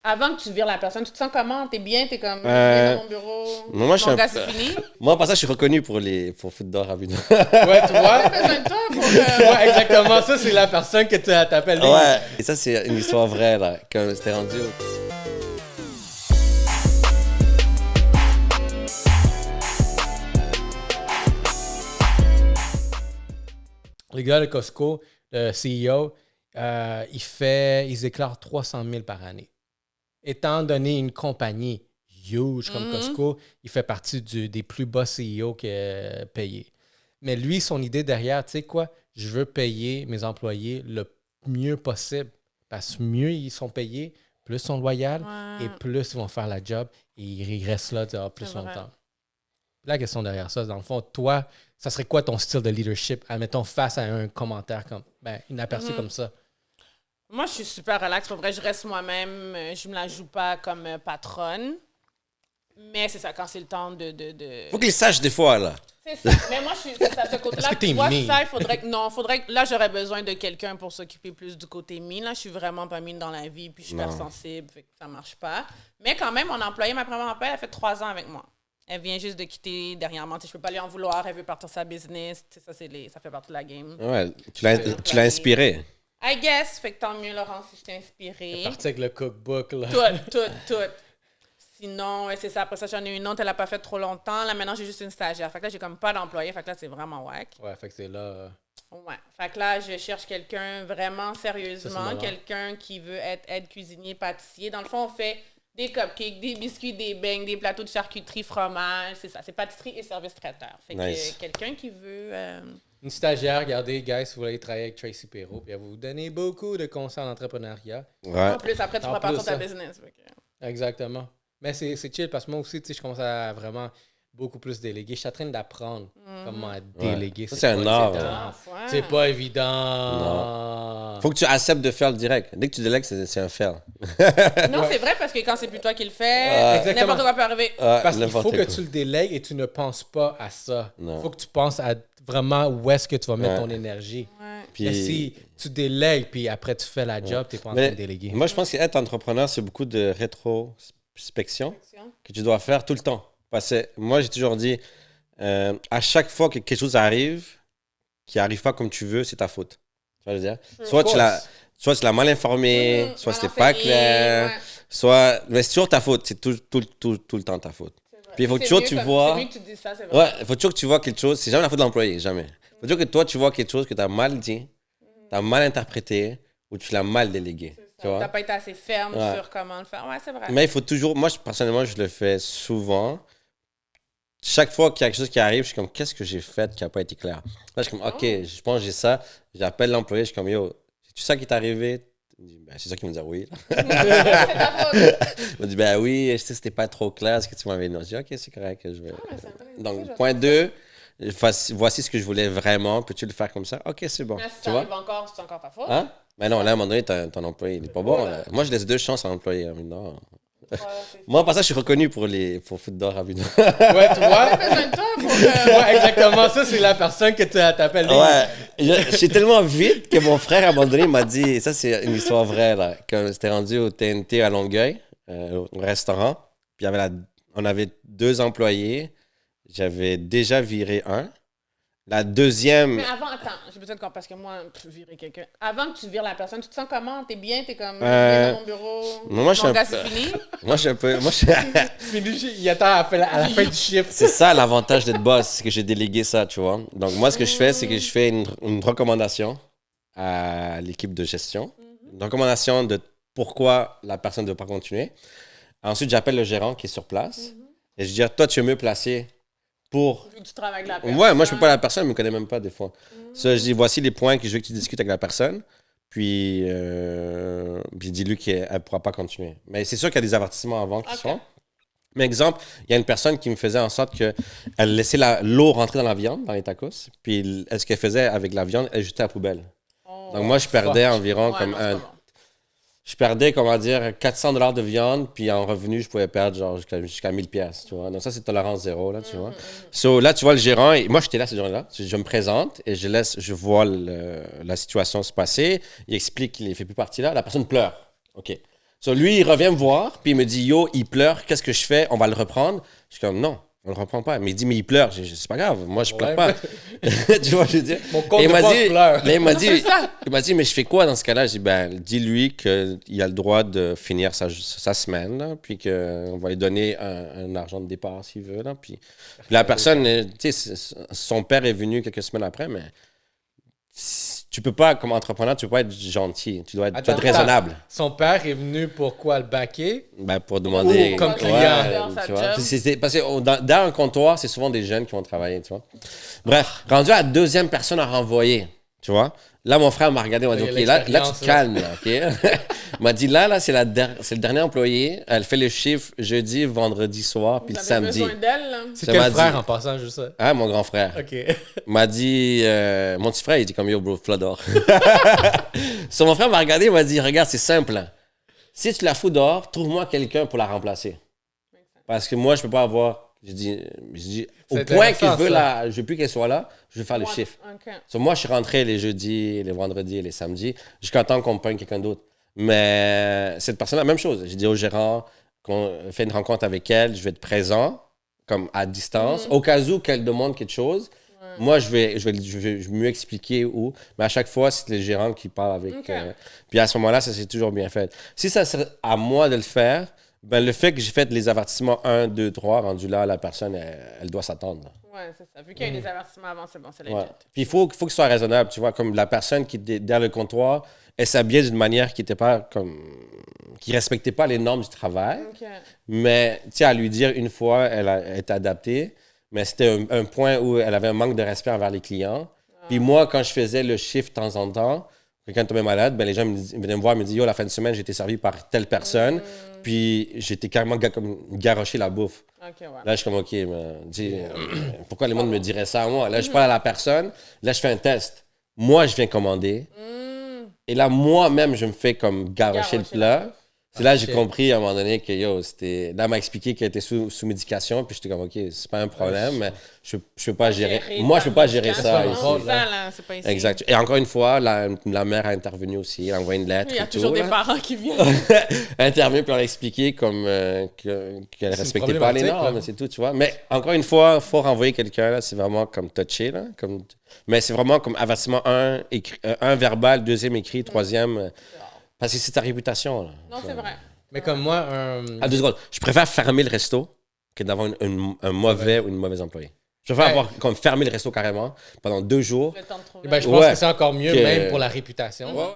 Avant que tu vires la personne, tu te sens comment? T'es bien? T'es comme, je viens dans mon bureau, moi, je suis mon un gars, peu... c'est fini? Moi, par ça, je suis reconnu pour foutre dehors rapidement. Ouais, tu vois? T'as besoin de toi pour... Ouais, exactement. Ça, c'est la personne que tu t'appelles. Ouais. Et ça, c'est une histoire vraie, là. Quand c'était rendu... Le gars de Costco, le CEO, ils déclarent 300 000 par année. Étant donné une compagnie huge comme Costco, il fait partie des plus bas CEO payés. Mais lui, son idée derrière, tu sais quoi? Je veux payer mes employés le mieux possible. Parce que mieux ils sont payés, plus ils sont loyaux et plus ils vont faire la job et ils restent là plus longtemps. La question derrière ça, dans le fond, toi, ça serait quoi ton style de leadership, admettons, face à un commentaire comme, une aperçue comme ça? Moi, je suis super relax. Pour vrai, je reste moi-même. Je me la joue pas comme patronne. Mais c'est ça, quand c'est le temps de... Faut qu'ils sachent des fois, là. C'est ça. Mais moi, je suis c'est ça, ce côté-là. Est-ce que t'es Tu vois, mean? ça, faudrait que là, j'aurais besoin de quelqu'un pour s'occuper plus du côté mine. Là, je suis vraiment pas mine dans la vie, puis je suis hyper sensible, fait que ça marche pas. Mais quand même, mon employé, ma première employée, elle a fait 3 ans avec moi. Elle vient juste de quitter dernièrement. Tu sais, je peux pas lui en vouloir. Elle veut partir sa business. Tu sais, ça fait partie de la game. Ouais, tu l'as inspiré. I guess. Fait que tant mieux, Laurent, si je t'ai inspiré. Parti avec le cookbook, là. Tout. Sinon, ouais, c'est ça. Après ça, j'en ai une autre. Elle a pas fait trop longtemps. Là, maintenant, j'ai juste une stagiaire. Fait que là, j'ai comme pas d'employé. Fait que là, c'est vraiment whack. Ouais, fait que c'est là... Ouais. Fait que là, je cherche quelqu'un vraiment Ça, sérieusement. c'est Quelqu'un qui veut être aide-cuisinier, pâtissier. Dans le fond, on fait des cupcakes, des biscuits, des beignes, des plateaux de charcuterie, fromage. C'est ça. C'est pâtisserie et service traiteur. Fait Nice. que quelqu'un qui veut... Une stagiaire, regardez, guys, si vous voulez travailler avec Tracy Perrault, puis elle va vous donner beaucoup de conseils en entrepreneuriat. Ouais. En plus, après, tu En pourras partir plus, ta ça. business. Fait que- Exactement. Mais c'est chill parce que moi aussi, tu sais, je commence à vraiment beaucoup plus déléguer. Je suis en train d'apprendre comment déléguer. Ça, c'est un pas art, évident. ouais. C'est pas évident. Non. Faut que tu acceptes de faire le direct. Dès que tu délègues, c'est un fail. Non, c'est vrai parce que quand c'est plus toi qui le fais, Exactement. n'importe quoi peut arriver. Parce qu'il N'importe faut que quoi. tu le délègues et tu ne penses pas à ça. Il Non. faut que tu penses à vraiment où est-ce que tu vas mettre ton énergie. Ouais. Puis- Mais si tu délègues puis après tu fais la job, tu n'es pas en train Mais de déléguer. moi, je pense qu'être entrepreneur, c'est beaucoup de rétrospection que tu dois faire tout le temps. Parce que moi, j'ai toujours dit, à chaque fois que quelque chose arrive, qui n'arrive pas comme tu veux, c'est ta faute. Tu vois, je veux dire? Soit tu l'as mal informé, soit c'était pas clair, soit... Mais c'est toujours ta faute. C'est tout le temps ta faute. Puis il faut que toujours tu vois... C'est mieux que tu dises ça, c'est vrai. Ouais, il faut toujours que tu vois quelque chose. C'est jamais la faute de l'employé, jamais. Il faut toujours que toi, tu vois quelque chose que tu as mal dit, tu as mal interprété ou tu l'as mal délégué. Tu vois? T'as pas été assez ferme Ouais. sur comment le faire. Ouais, c'est vrai. Mais il faut toujours... Moi, personnellement, je le fais souvent. Chaque fois qu'il y a quelque chose qui arrive, je suis comme, qu'est-ce que j'ai fait qui n'a pas été clair? Là, je suis comme, OK, je pense que j'ai ça. J'appelle l'employé, je suis comme, yo, c'est ça qui est arrivé? Il dit, ben, c'est ça qui me dit oui. C'est ta faute. Il m'a dit, ben oui, je sais, c'était pas trop clair ce que tu m'avais dit. Je dis, OK, c'est correct. Je vais... Ouais, c'est intéressant. Donc, Je point vais 2, voici ce que je voulais vraiment. Peux-tu le faire comme ça? OK, c'est bon. Mais si Tu ça vois? arrive encore, c'est encore ta faute. Hein? Mais non, là, à un moment donné, ton employé, il n'est pas bon. Là. Moi, je laisse 2 chances à l'employé. Non. Ouais, Moi, par ça, je suis reconnu pour foutre dehors rapidement. Ouais, tu vois? T'as besoin de toi pour... Ouais, exactement. Ça, c'est la personne que tu t'appelles. Ouais, je suis tellement vite que mon frère, à un moment donné, m'a dit, ça c'est une histoire vraie, là, quand c'était rendu au TNT à Longueuil, au restaurant, puis on avait 2 employés, j'avais déjà viré un. La deuxième, Mais avant, attends, j'ai besoin de parce que moi, virer quelqu'un. Avant que tu vires la personne, tu te sens comment? T'es bien? T'es comme, je viens dans mon bureau? moi, je suis Mon un gars, peu- c'est fini? moi je suis un peu, Il attend à la fin du chiffre. c'est ça l'avantage d'être boss, c'est que j'ai délégué ça, tu vois. Donc moi, ce que je fais, c'est que je fais une recommandation à l'équipe de gestion, une recommandation de pourquoi la personne ne veut pas continuer. Ensuite, j'appelle le gérant qui est sur place et je dis, toi, tu es mieux placé pour... Vu que tu travailles avec la personne. Ouais, moi, je peux pas la personne, elle me connaît même pas des fois. Ça, je dis, voici les points que je veux que tu discutes avec la personne, puis dis-lui qu'elle ne pourra pas continuer. Mais c'est sûr qu'il y a des avertissements avant qui Ok. sont. Mais exemple, il y a une personne qui me faisait en sorte qu'elle laissait l'eau rentrer dans la viande, dans les tacos, puis ce qu'elle faisait avec la viande, elle jetait à la poubelle. Oh. Donc moi, je perdais environ Ouais, comme non, c'est pas bon. je perdais, comment dire, 400 $ de viande, puis en revenu, je pouvais perdre genre jusqu'à 1000 pièces, tu vois. Donc ça, c'est tolérance zéro, là, tu vois. So, là, tu vois, le gérant, moi, j'étais là cette journée-là. Je me présente et je vois la situation se passer. Il explique qu'il ne fait plus partie là. La personne pleure. OK. So, lui, il revient me voir, puis il me dit, yo, il pleure, qu'est-ce que je fais? On va le reprendre. Je suis comme, non, on le reprend pas. Mais il dit, mais il pleure. C'est pas grave, moi, je pleure pas. Tu vois, je veux dire. Mon compte Et de banque pleure. mais il m'a dit, mais je fais quoi dans ce cas-là? J'ai dit, ben, dis-lui qu'il a le droit de finir sa semaine, là, puis qu'on va lui donner un argent de départ s'il veut. Là, puis la personne, tu sais, son père est venu quelques semaines après, mais tu peux pas, comme entrepreneur, tu peux pas être gentil. Tu dois être raisonnable. Son père est venu pour quoi, le baquer? Ben, pour demander. Ou comme client. Tu vois. Parce que dans un comptoir, c'est souvent des jeunes qui vont travailler, tu vois. Bref, rendu à la deuxième personne à renvoyer, tu vois. Là, mon frère m'a regardé, il m'a dit, OK, là, tu te calmes, là, OK? Il m'a dit, là, c'est le dernier employé. Elle fait le chiffre jeudi, vendredi soir, puis le samedi. Besoin d'elle, là. C'est quel frère en passant, juste ça? Ah, mon grand frère. OK. Il m'a dit, mon petit frère, il dit comme yo, bro, Flador. So, mon frère m'a regardé, il m'a dit, regarde, c'est simple. Hein. Si tu la fous dehors, trouve-moi quelqu'un pour la remplacer. Parce que moi, je peux pas avoir. Je dis au point que je veux plus qu'elle soit là, je veux faire le chiffre. Okay. So, moi, je suis rentré les jeudis, les vendredis et les samedis, jusqu'à temps qu'on me prenne quelqu'un d'autre. Mais cette personne-là, même chose. J'ai dit au gérant qu'on fait une rencontre avec elle, je vais être présent, comme à distance, au cas où qu'elle demande quelque chose. Moi, je vais mieux expliquer où. Mais à chaque fois, c'est le gérant qui parle avec. Puis à ce moment-là, ça s'est toujours bien fait. Si ça serait à moi de le faire, ben le fait que j'ai fait les avertissements 1, 2, 3, rendu là, la personne, elle doit s'attendre. Oui, c'est ça. Vu qu'il y a des avertissements avant, c'est bon, c'est legit. Ouais. Puis il faut qu'il soit raisonnable, tu vois. Comme la personne qui est derrière le comptoir, elle s'habillait d'une manière qui était pas comme. Qui respectait pas les normes du travail. Mais, tu sais, à lui dire une fois, elle a été adaptée. Mais c'était un point où elle avait un manque de respect envers les clients. Puis moi, quand je faisais le chiffre de temps en temps, quelqu'un tombait malade, ben les gens venaient me voir et me disaient, yo, la fin de semaine, j'ai été servi par telle personne. Puis j'étais carrément garoché la bouffe. Okay, ouais. Là, je suis comme, OK, mais, pourquoi les monde me dirait ça à moi? Là, je parle à la personne. Là, je fais un test. Moi, je viens commander. Et là, moi-même, je me fais comme garocher le plat. C'est là que j'ai compris à un moment donné que, yo, c'était... Là, elle m'a expliqué qu'elle était sous médication, puis j'étais comme, OK, c'est pas un problème, mais je peux pas gérer... Moi, je peux pas gérer ça. C'est pas ici. Exact. Et encore une fois, la mère a intervenu aussi, elle a envoyé une lettre. Il y a et toujours tout, des parents qui viennent. Elle a intervenu, puis elle a expliqué comme qu'elle respectait pas les normes, c'est tout, tu vois. Mais encore une fois, il faut renvoyer quelqu'un, là, c'est vraiment comme touché, là. Mais c'est vraiment comme avertissement 1, un verbal, deuxième écrit, troisième... Parce que c'est ta réputation. Là. Non, c'est vrai. Mais comme moi, À 2 secondes. Je préfère fermer le resto que d'avoir un mauvais ou une mauvaise employée. Je préfère avoir comme fermé le resto carrément pendant 2 jours. Ben, je pense que c'est encore mieux, même pour la réputation. Ouais.